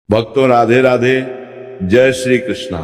भक्तों राधे राधे, जय श्री कृष्णा।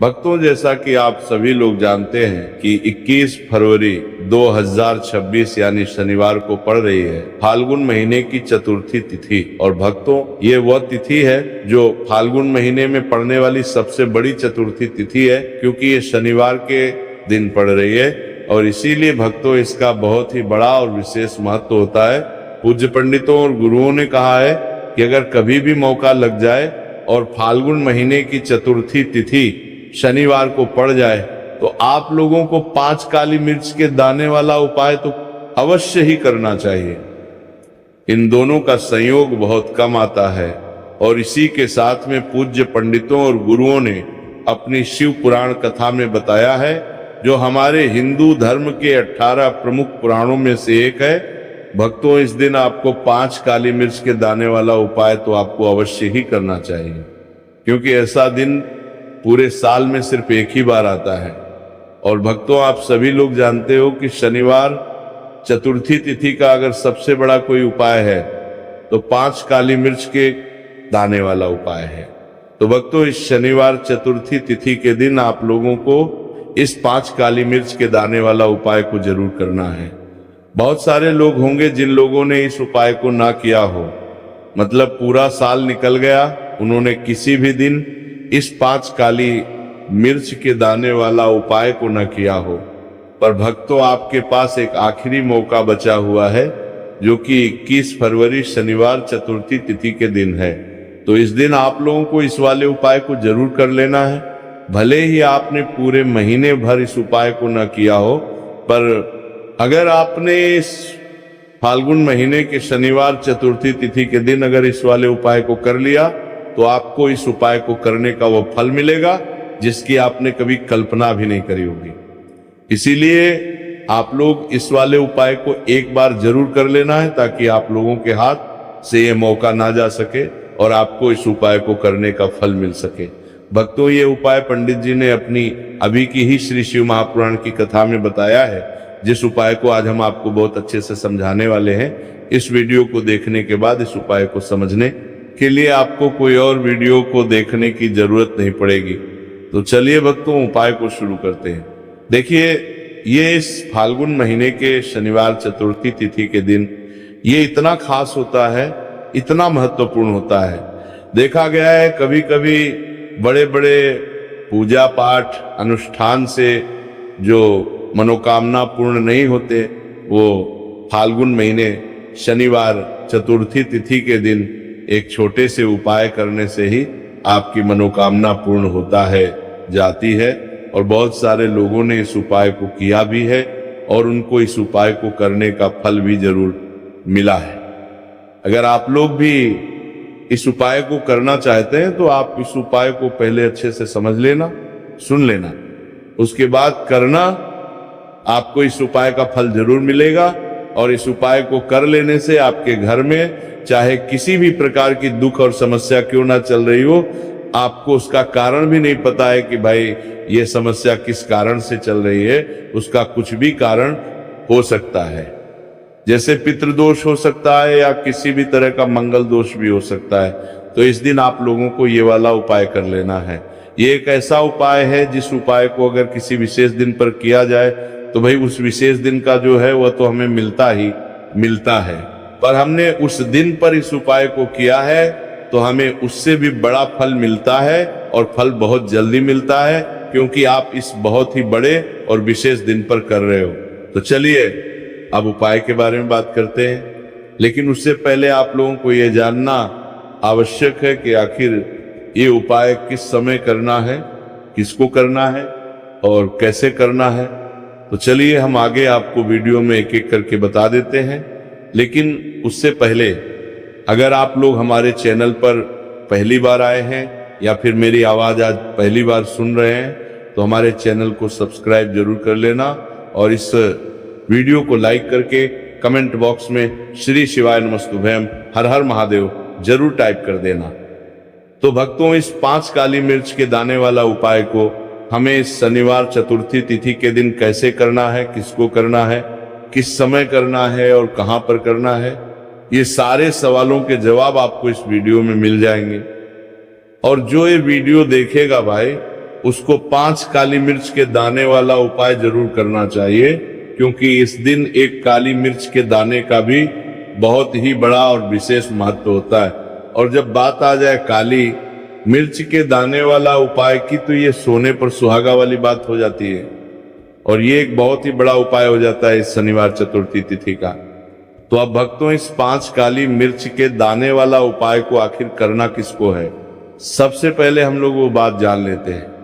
भक्तों, जैसा कि आप सभी लोग जानते हैं कि 21 फरवरी 2026 यानी शनिवार को पड़ रही है फाल्गुन महीने की चतुर्थी तिथि। और भक्तों, ये वह तिथि है जो फाल्गुन महीने में पड़ने वाली सबसे बड़ी चतुर्थी तिथि है, क्योंकि ये शनिवार के दिन पड़ रही है और इसीलिए भक्तों इसका बहुत ही बड़ा और विशेष महत्व होता है। पूज्य पंडितों और गुरुओं ने कहा है कि अगर कभी भी मौका लग जाए और फाल्गुन महीने की चतुर्थी तिथि शनिवार को पड़ जाए तो आप लोगों को 5 काली मिर्च के दाने वाला उपाय तो अवश्य ही करना चाहिए। इन दोनों का संयोग बहुत कम आता है और इसी के साथ में पूज्य पंडितों और गुरुओं ने अपनी शिव पुराण कथा में बताया है, जो हमारे हिंदू धर्म के 18 प्रमुख पुराणों में से एक है। भक्तों, इस दिन आपको 5 काली मिर्च के दाने वाला उपाय तो आपको अवश्य ही करना चाहिए, क्योंकि ऐसा दिन पूरे साल में सिर्फ एक ही बार आता है। और भक्तों, आप सभी लोग जानते हो कि शनिवार चतुर्थी तिथि का अगर सबसे बड़ा कोई उपाय है तो 5 काली मिर्च के दाने वाला उपाय है। तो भक्तों, इस शनिवार चतुर्थी तिथि के दिन आप लोगों को इस 5 काली मिर्च के दाने वाला उपाय को जरूर करना है। बहुत सारे लोग होंगे जिन लोगों ने इस उपाय को ना किया हो, मतलब पूरा साल निकल गया, उन्होंने किसी भी दिन इस 5 काली मिर्च के दाने वाला उपाय को न किया हो। पर भक्तों, आपके पास एक आखिरी मौका बचा हुआ है, जो कि 21 फरवरी शनिवार चतुर्थी तिथि के दिन है। तो इस दिन आप लोगों को इस वाले उपाय को जरूर कर लेना है। भले ही आपने पूरे महीने भर इस उपाय को न किया हो, पर अगर आपने इस फाल्गुन महीने के शनिवार चतुर्थी तिथि के दिन अगर इस वाले उपाय को कर लिया तो आपको इस उपाय को करने का वो फल मिलेगा जिसकी आपने कभी कल्पना भी नहीं करी होगी। इसीलिए आप लोग इस वाले उपाय को एक बार जरूर कर लेना है, ताकि आप लोगों के हाथ से ये मौका ना जा सके और आपको इस उपाय को करने का फल मिल सके। भक्तों, ये उपाय पंडित जी ने अपनी अभी की ही श्री शिव महापुराण की कथा में बताया है, जिस उपाय को आज हम आपको बहुत अच्छे से समझाने वाले हैं। इस वीडियो को देखने के बाद इस उपाय को समझने के लिए आपको कोई और वीडियो को देखने की जरूरत नहीं पड़ेगी। तो चलिए भक्तों, उपाय को शुरू करते हैं। देखिए, ये इस फाल्गुन महीने के शनिवार चतुर्थी तिथि के दिन ये इतना खास होता है, इतना महत्वपूर्ण होता है। देखा गया है कभी कभी बड़े बड़े पूजा पाठ अनुष्ठान से जो मनोकामना पूर्ण नहीं होते, वो फाल्गुन महीने शनिवार चतुर्थी तिथि के दिन एक छोटे से उपाय करने से ही आपकी मनोकामना पूर्ण होता है, जाती है। और बहुत सारे लोगों ने इस उपाय को किया भी है और उनको इस उपाय को करने का फल भी जरूर मिला है। अगर आप लोग भी इस उपाय को करना चाहते हैं तो आप इस उपाय को पहले अच्छे से समझ लेना, सुन लेना, उसके बाद करना। आपको इस उपाय का फल जरूर मिलेगा और इस उपाय को कर लेने से आपके घर में चाहे किसी भी प्रकार की दुख और समस्या क्यों ना चल रही हो, आपको उसका कारण भी नहीं पता है कि भाई ये समस्या किस कारण से चल रही है, उसका कुछ भी कारण हो सकता है। जैसे पितृदोष हो सकता है या किसी भी तरह का मंगल दोष भी हो सकता है। तो इस दिन आप लोगों को ये वाला उपाय कर लेना है। ये एक ऐसा उपाय है जिस उपाय को अगर किसी विशेष दिन पर किया जाए तो भाई उस विशेष दिन का जो है वह तो हमें मिलता ही मिलता है, पर हमने उस दिन पर इस उपाय को किया है तो हमें उससे भी बड़ा फल मिलता है और फल बहुत जल्दी मिलता है, क्योंकि आप इस बहुत ही बड़े और विशेष दिन पर कर रहे हो। तो चलिए अब उपाय के बारे में बात करते हैं, लेकिन उससे पहले आप लोगों को यह जानना आवश्यक है कि आखिर ये उपाय किस समय करना है, किसको करना है और कैसे करना है। तो चलिए हम आगे आपको वीडियो में एक एक करके बता देते हैं। लेकिन उससे पहले अगर आप लोग हमारे चैनल पर पहली बार आए हैं या फिर मेरी आवाज़ आज पहली बार सुन रहे हैं तो हमारे चैनल को सब्सक्राइब जरूर कर लेना और इस वीडियो को लाइक करके कमेंट बॉक्स में श्री शिवाय नमस्तुभ्यम हर हर महादेव जरूर टाइप कर देना। तो भक्तों, इस 5 काली मिर्च के दाने वाला उपाय को हमें इस शनिवार चतुर्थी तिथि के दिन कैसे करना है, किसको करना है, किस समय करना है और कहां पर करना है, ये सारे सवालों के जवाब आपको इस वीडियो में मिल जाएंगे। और जो ये वीडियो देखेगा भाई, उसको 5 काली मिर्च के दाने वाला उपाय जरूर करना चाहिए, क्योंकि इस दिन एक काली मिर्च के दाने का भी बहुत ही बड़ा और विशेष महत्व होता है। और जब बात आ जाए काली मिर्च के दाने वाला उपाय की, तो ये सोने पर सुहागा वाली बात हो जाती है, और ये एक बहुत ही बड़ा उपाय हो जाता है इस शनिवार चतुर्थी तिथि का। तो अब भक्तों, इस 5 काली मिर्च के दाने वाला उपाय को आखिर करना किसको है, सबसे पहले हम लोग वो बात जान लेते हैं।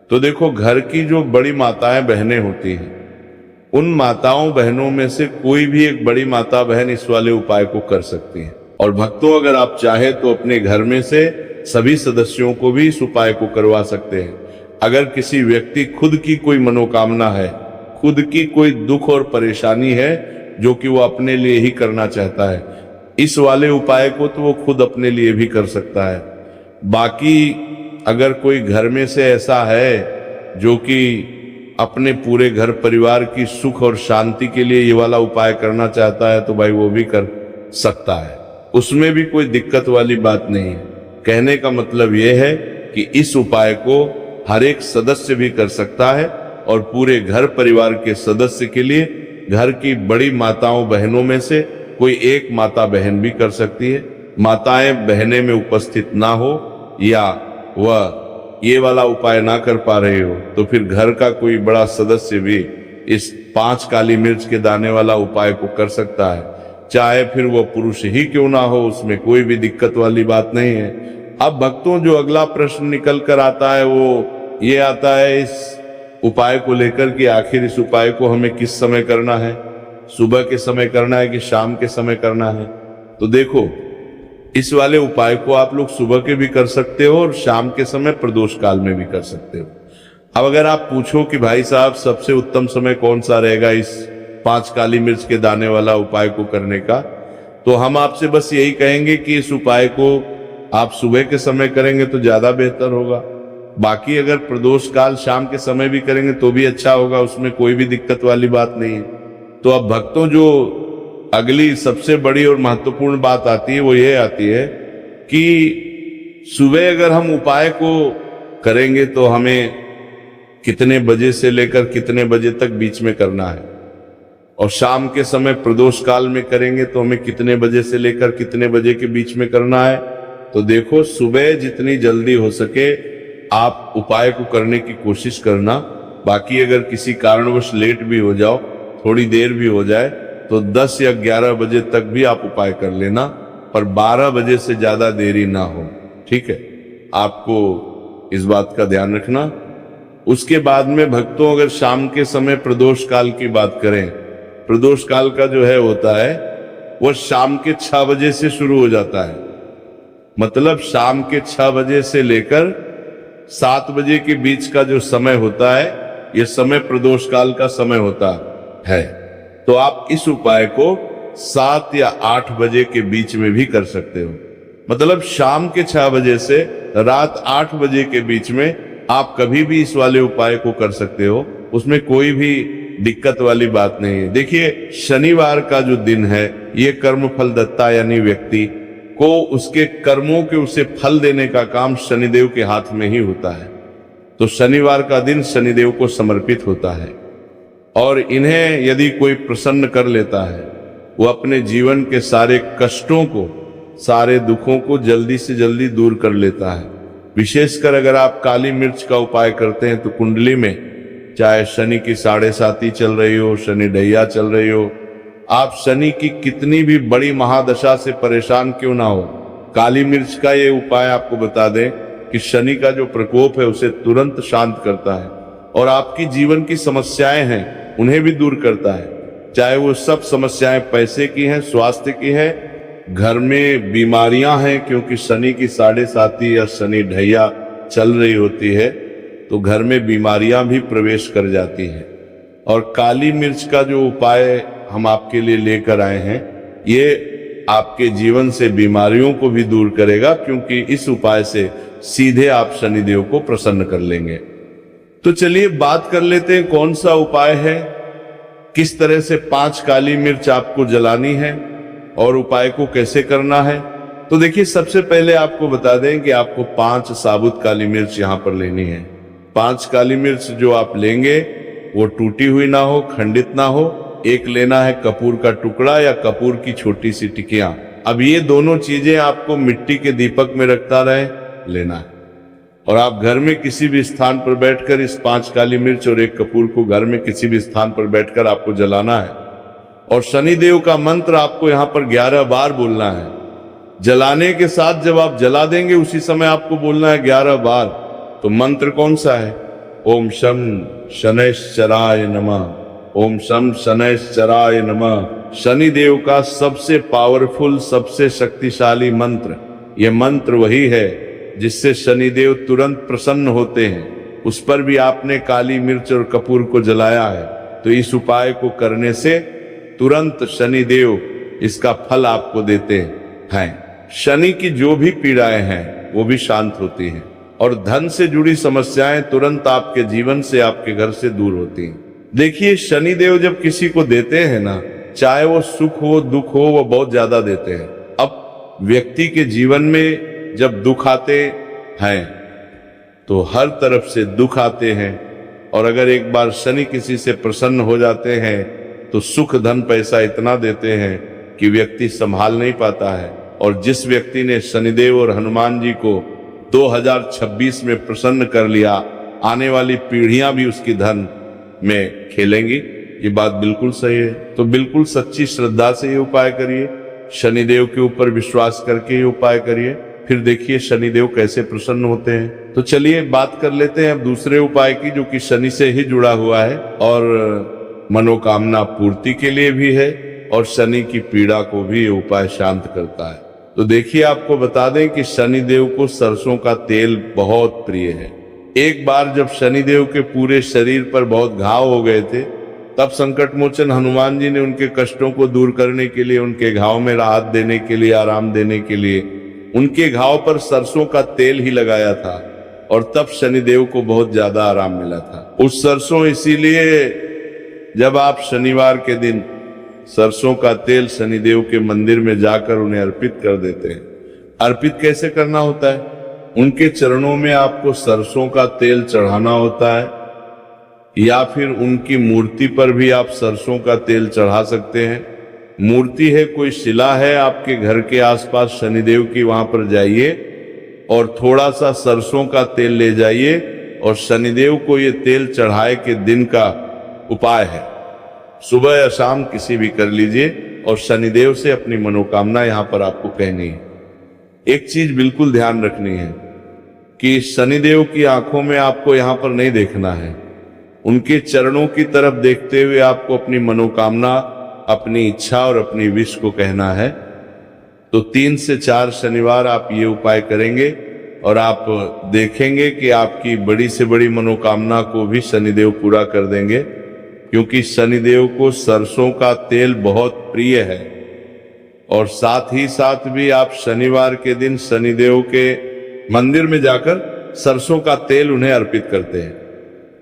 तो देखो, घर की जो बड़ी माताएं बहनें होती हैं, उन माताओं बहनों में से कोई भी एक बड़ी माता बहन इस वाले उपाय को कर सकती है। और भक्तों, अगर आप चाहे तो अपने घर में से सभी सदस्यों को भी इस उपाय को करवा सकते हैं। अगर किसी व्यक्ति खुद की कोई मनोकामना है, खुद की कोई दुख और परेशानी है जो कि वो अपने लिए ही करना चाहता है, इस वाले उपाय को तो वो खुद अपने लिए भी कर सकता है। बाकी अगर कोई घर में से ऐसा है जो कि अपने पूरे घर परिवार की सुख और शांति के लिए ये वाला उपाय करना चाहता है, तो भाई वो भी कर सकता है, उसमें भी कोई दिक्कत वाली बात नहीं है। कहने का मतलब ये है कि इस उपाय को हर एक सदस्य भी कर सकता है, और पूरे घर परिवार के सदस्य के लिए घर की बड़ी माताओं बहनों में से कोई एक माता बहन भी कर सकती है। माताएं बहनें में उपस्थित ना हो या वह ये वाला उपाय ना कर पा रहे हो, तो फिर घर का कोई बड़ा सदस्य भी इस 5 काली मिर्च के दाने वाला उपाय को कर सकता है, चाहे फिर वह पुरुष ही क्यों ना हो, उसमें कोई भी दिक्कत वाली बात नहीं है। अब भक्तों, जो अगला प्रश्न निकल कर आता है वो ये आता है इस उपाय को लेकर कि आखिर इस उपाय को हमें किस समय करना है, सुबह के समय करना है कि शाम के समय करना है। तो देखो, इस वाले उपाय को आप लोग सुबह के भी कर सकते हो और शाम के समय प्रदोष काल में भी कर सकते हो। अब अगर आप पूछो कि भाई साहब सबसे उत्तम समय कौन सा रहेगा इस 5 काली मिर्च के दाने वाला उपाय को करने का, तो हम आपसे बस यही कहेंगे कि इस उपाय को आप सुबह के समय करेंगे तो ज्यादा बेहतर होगा। बाकी अगर प्रदोष काल शाम के समय भी करेंगे तो भी अच्छा होगा, उसमें कोई भी दिक्कत वाली बात नहीं है। तो अब भक्तों, जो अगली सबसे बड़ी और महत्वपूर्ण बात आती है वो ये आती है कि सुबह अगर हम उपाय को करेंगे तो हमें कितने बजे से लेकर कितने बजे तक बीच में करना है, और शाम के समय प्रदोष काल में करेंगे तो हमें कितने बजे से लेकर कितने बजे के बीच में करना है। तो देखो, सुबह जितनी जल्दी हो सके आप उपाय को करने की कोशिश करना। बाकी अगर किसी कारणवश लेट भी हो जाओ, थोड़ी देर भी हो जाए, तो 10 या 11 बजे तक भी आप उपाय कर लेना, पर 12 बजे से ज्यादा देरी ना हो, ठीक है। आपको इस बात का ध्यान रखना। उसके बाद में भक्तों, अगर शाम के समय प्रदोष काल की बात करें, प्रदोष काल का जो है होता है वह शाम के 6 बजे से शुरू हो जाता है। मतलब शाम के 6 बजे से लेकर 7 बजे के बीच का जो समय होता है, यह समय प्रदोष काल का समय होता है। तो आप इस उपाय को 7 या 8 बजे के बीच में भी कर सकते हो। मतलब शाम के 6 बजे से रात 8 बजे के बीच में आप कभी भी इस वाले उपाय को कर सकते हो, उसमें कोई भी दिक्कत वाली बात नहीं है। देखिए, शनिवार का जो दिन है ये कर्म फल दत्ता, यानी व्यक्ति को उसके कर्मों के उसे फल देने का काम शनिदेव के हाथ में ही होता है। तो शनिवार का दिन शनिदेव को समर्पित होता है, और इन्हें यदि कोई प्रसन्न कर लेता है, वो अपने जीवन के सारे कष्टों को, सारे दुखों को जल्दी से जल्दी दूर कर लेता है। विशेषकर अगर आप काली मिर्च का उपाय करते हैं तो कुंडली में चाहे शनि की 7.5 चल रही हो, शनि ढैया चल रही हो, आप शनि की कितनी भी बड़ी महादशा से परेशान क्यों ना हो, काली मिर्च का ये उपाय आपको बता दें कि शनि का जो प्रकोप है उसे तुरंत शांत करता है, और आपकी जीवन की समस्याएं हैं उन्हें भी दूर करता है। चाहे वो सब समस्याएं पैसे की हैं, स्वास्थ्य की है, घर में बीमारियां हैं, क्योंकि शनि की 7.5 या शनि ढैया चल रही होती है तो घर में बीमारियां भी प्रवेश कर जाती हैं। और काली मिर्च का जो उपाय हम आपके लिए लेकर आए हैं, ये आपके जीवन से बीमारियों को भी दूर करेगा, क्योंकि इस उपाय से सीधे आप शनिदेव को प्रसन्न कर लेंगे। तो चलिए बात कर लेते हैं कौन सा उपाय है, किस तरह से 5 काली मिर्च आपको जलानी है और उपाय को कैसे करना है। तो देखिए, सबसे पहले आपको बता दें कि आपको 5 साबुत काली मिर्च यहाँ पर लेनी है। 5 काली मिर्च जो आप लेंगे वो टूटी हुई ना हो, खंडित ना हो। एक लेना है कपूर का टुकड़ा या कपूर की छोटी सी टिकियां। अब ये दोनों चीजें आपको मिट्टी के दीपक में रखता रहे लेना है। और आप घर में किसी भी स्थान पर बैठकर इस 5 काली मिर्च और 1 कपूर को घर में किसी भी स्थान पर बैठकर आपको जलाना है। और शनिदेव का मंत्र आपको यहाँ पर 11 बार बोलना है। जलाने के साथ जब आप जला देंगे उसी समय आपको बोलना है 11 बार। तो मंत्र कौन सा है? ओम शम शनैश्चराय नमः। ओम शम शनैश्चराय नमः। शनिदेव का सबसे पावरफुल, सबसे शक्तिशाली मंत्र। यह मंत्र वही है जिससे शनिदेव तुरंत प्रसन्न होते हैं। उस पर भी आपने काली मिर्च और कपूर को जलाया है। तो इस उपाय को करने से तुरंत शनिदेव इसका फल आपको देते हैं। शनि की जो भी पीड़ाएं हैं वो भी शांत होती हैं और धन से जुड़ी समस्याएं तुरंत आपके जीवन से, आपके घर से दूर होती हैं। देखिए, शनिदेव जब किसी को देते हैं ना, चाहे वो सुख हो दुख हो, वो बहुत ज्यादा देते हैं। अब व्यक्ति के जीवन में जब दुख आते हैं तो हर तरफ से दुख आते हैं, और अगर एक बार शनि किसी से प्रसन्न हो जाते हैं तो सुख धन पैसा इतना देते हैं कि व्यक्ति संभाल नहीं पाता है। और जिस व्यक्ति ने शनिदेव और हनुमान जी को 2026 में प्रसन्न कर लिया, आने वाली पीढ़ियां भी उसकी धन में खेलेंगी। ये बात बिल्कुल सही है। तो बिल्कुल सच्ची श्रद्धा से ये उपाय करिए, शनिदेव के ऊपर विश्वास करके ये उपाय करिए, फिर देखिए शनिदेव कैसे प्रसन्न होते हैं। तो चलिए बात कर लेते हैं अब दूसरे उपाय की, जो कि शनि से ही जुड़ा हुआ है और मनोकामना पूर्ति के लिए भी है, और शनि की पीड़ा को भी ये उपाय शांत करता है। तो देखिए, आपको बता दें कि शनिदेव को सरसों का तेल बहुत प्रिय है। एक बार जब शनिदेव के पूरे शरीर पर बहुत घाव हो गए थे, तब संकट मोचन हनुमान जी ने उनके कष्टों को दूर करने के लिए, उनके घाव में राहत देने के लिए, आराम देने के लिए उनके घाव पर सरसों का तेल ही लगाया था, और तब शनिदेव को बहुत ज्यादा आराम मिला था। उस सरसों, इसीलिए जब आप शनिवार के दिन सरसों का तेल शनिदेव के मंदिर में जाकर उन्हें अर्पित कर देते हैं। अर्पित कैसे करना होता है? उनके चरणों में आपको सरसों का तेल चढ़ाना होता है, या फिर उनकी मूर्ति पर भी आप सरसों का तेल चढ़ा सकते हैं। मूर्ति है, कोई शिला है आपके घर के आसपास शनिदेव की, वहां पर जाइए और थोड़ा सा सरसों का तेल ले जाइए, और शनिदेव को ये तेल चढ़ाए के दिन का उपाय है। सुबह या शाम किसी भी कर लीजिए, और शनिदेव से अपनी मनोकामना यहां पर आपको कहनी है। एक चीज बिल्कुल ध्यान रखनी है कि शनिदेव की आंखों में आपको यहां पर नहीं देखना है, उनके चरणों की तरफ देखते हुए आपको अपनी मनोकामना, अपनी इच्छा और अपनी विश को कहना है। तो 3 से 4 शनिवार आप ये उपाय करेंगे और आप देखेंगे कि आपकी बड़ी से बड़ी मनोकामना को भी शनिदेव पूरा कर देंगे, क्योंकि शनिदेव को सरसों का तेल बहुत प्रिय है। और साथ ही साथ भी आप शनिवार के दिन शनिदेव के मंदिर में जाकर सरसों का तेल उन्हें अर्पित करते हैं,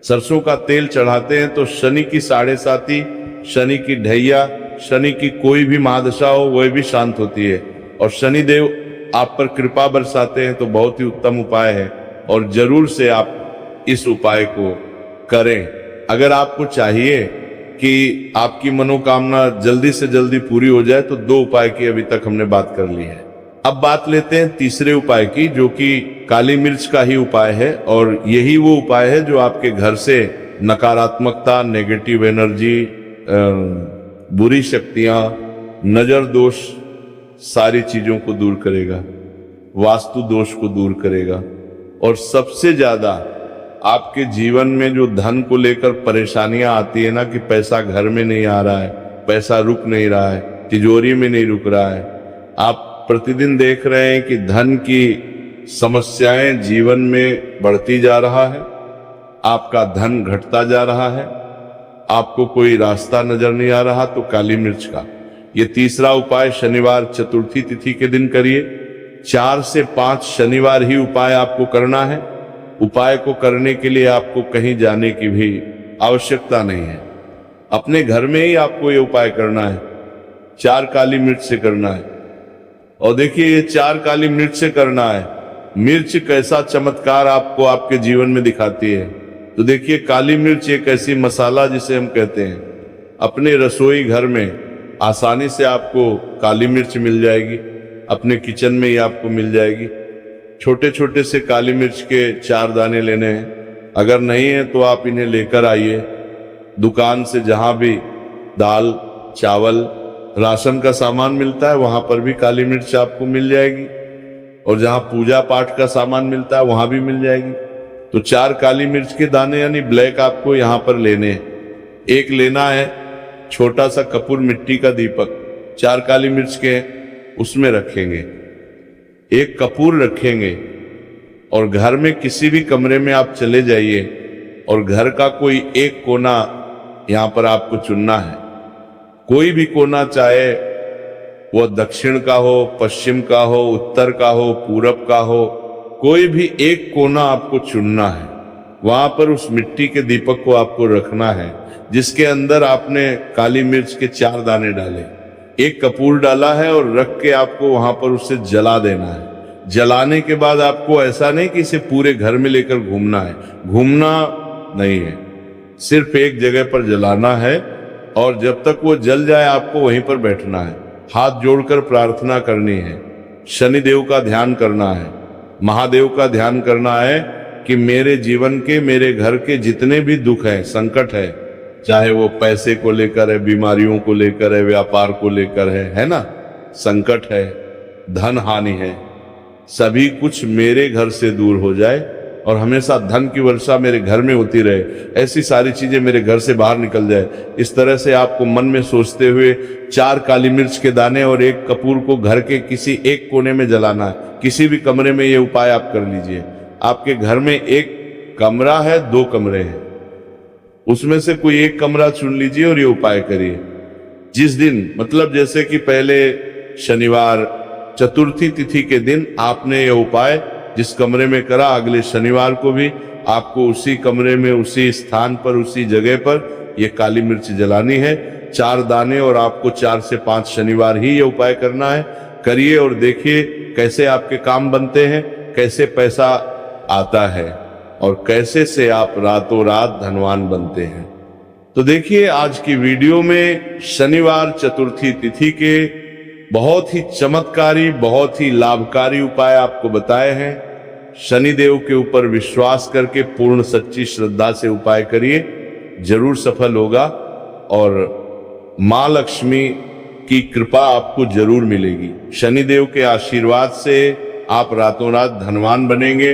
सरसों का तेल चढ़ाते हैं। तो शनि की 7.5, शनि की ढैया, शनि की कोई भी महादशा हो वह भी शांत होती है, और शनिदेव आप पर कृपा बरसाते हैं। तो बहुत ही उत्तम उपाय है, और जरूर से आप इस उपाय को करें। अगर आपको चाहिए कि आपकी मनोकामना जल्दी से जल्दी पूरी हो जाए, तो 2 उपाय की अभी तक हमने बात कर ली है। अब बात लेते हैं तीसरे उपाय की, जो कि काली मिर्च का ही उपाय है, और यही वो उपाय है जो आपके घर से नकारात्मकता, नेगेटिव एनर्जी, बुरी शक्तियां, नजर दोष, सारी चीजों को दूर करेगा, वास्तु दोष को दूर करेगा, और सबसे ज्यादा आपके जीवन में जो धन को लेकर परेशानियां आती है ना, कि पैसा घर में नहीं आ रहा है, पैसा रुक नहीं रहा है, तिजोरी में नहीं रुक रहा है, आप प्रतिदिन देख रहे हैं कि धन की समस्याएं जीवन में बढ़ती जा रहा है, आपका धन घटता जा रहा है, आपको कोई रास्ता नजर नहीं आ रहा, तो काली मिर्च का ये तीसरा उपाय शनिवार चतुर्थी तिथि के दिन करिए। 4 से 5 शनिवार ही उपाय आपको करना है। उपाय को करने के लिए आपको कहीं जाने की भी आवश्यकता नहीं है, अपने घर में ही आपको ये उपाय करना है। 4 काली मिर्च से करना है, और देखिए ये 4 काली मिर्च से करना है। मिर्च कैसा चमत्कार आपको आपके जीवन में दिखाती है। तो देखिए काली मिर्च एक ऐसी मसाला जिसे हम कहते हैं, अपने रसोई घर में आसानी से आपको काली मिर्च मिल जाएगी, अपने किचन में ही आपको मिल जाएगी। छोटे छोटे से काली मिर्च के 4 दाने लेने हैं। अगर नहीं है तो आप इन्हें लेकर आइए दुकान से, जहां भी दाल चावल राशन का सामान मिलता है वहां पर भी काली मिर्च आपको मिल जाएगी, और जहां पूजा पाठ का सामान मिलता है वहां भी मिल जाएगी। तो 4 काली मिर्च के दाने यानी ब्लैक आपको यहां पर लेने हैं। एक लेना है छोटा सा कपूर मिट्टी का दीपक, 4 काली मिर्च के उसमें रखेंगे, एक कपूर रखेंगे, और घर में किसी भी कमरे में आप चले जाइए और घर का कोई एक कोना यहां पर आपको चुनना है। कोई भी कोना, चाहे वह दक्षिण का हो, पश्चिम का हो, उत्तर का हो, पूरब का हो, कोई भी एक कोना आपको चुनना है। वहां पर उस मिट्टी के दीपक को आपको रखना है जिसके अंदर आपने काली मिर्च के 4 दाने डाले, एक कपूर डाला है, और रख के आपको वहां पर उसे जला देना है। जलाने के बाद आपको ऐसा नहीं कि इसे पूरे घर में लेकर घूमना है, घूमना नहीं है, सिर्फ एक जगह पर जलाना है, और जब तक वो जल जाए आपको वहीं पर बैठना है, हाथ जोड़कर प्रार्थना करनी है, शनिदेव का ध्यान करना है, महादेव का ध्यान करना है कि मेरे जीवन के, मेरे घर के जितने भी दुख है, संकट है, चाहे वो पैसे को लेकर है, बीमारियों को लेकर है, व्यापार को लेकर है ना, संकट है, धन हानि है, सभी कुछ मेरे घर से दूर हो जाए और हमेशा धन की वर्षा मेरे घर में होती रहे, ऐसी सारी चीजें मेरे घर से बाहर निकल जाए। इस तरह से आपको मन में सोचते हुए 4 काली मिर्च के दाने और एक कपूर को घर के किसी एक कोने में जलाना है। किसी भी कमरे में ये उपाय आप कर लीजिए। आपके घर में एक कमरा है, 2 कमरे हैं, उसमें से कोई एक कमरा चुन लीजिए और ये उपाय करिए। जिस दिन, मतलब जैसे कि पहले शनिवार चतुर्थी तिथि के दिन आपने यह उपाय जिस कमरे में करा, अगले शनिवार को भी आपको उसी कमरे में, उसी स्थान पर, उसी जगह पर यह काली मिर्च जलानी है, 4 दाने, और आपको 4 से 5 शनिवार ही यह उपाय करना है। करिए और देखिए कैसे आपके काम बनते हैं, कैसे पैसा आता है, और कैसे से आप रातों रात धनवान बनते हैं। तो देखिए आज की वीडियो में शनिवार चतुर्थी तिथि के बहुत ही चमत्कारी, बहुत ही लाभकारी उपाय आपको बताए हैं। शनिदेव के ऊपर विश्वास करके पूर्ण सच्ची श्रद्धा से उपाय करिए, जरूर सफल होगा, और मां लक्ष्मी की कृपा आपको जरूर मिलेगी। शनिदेव के आशीर्वाद से आप रातों रात धनवान बनेंगे।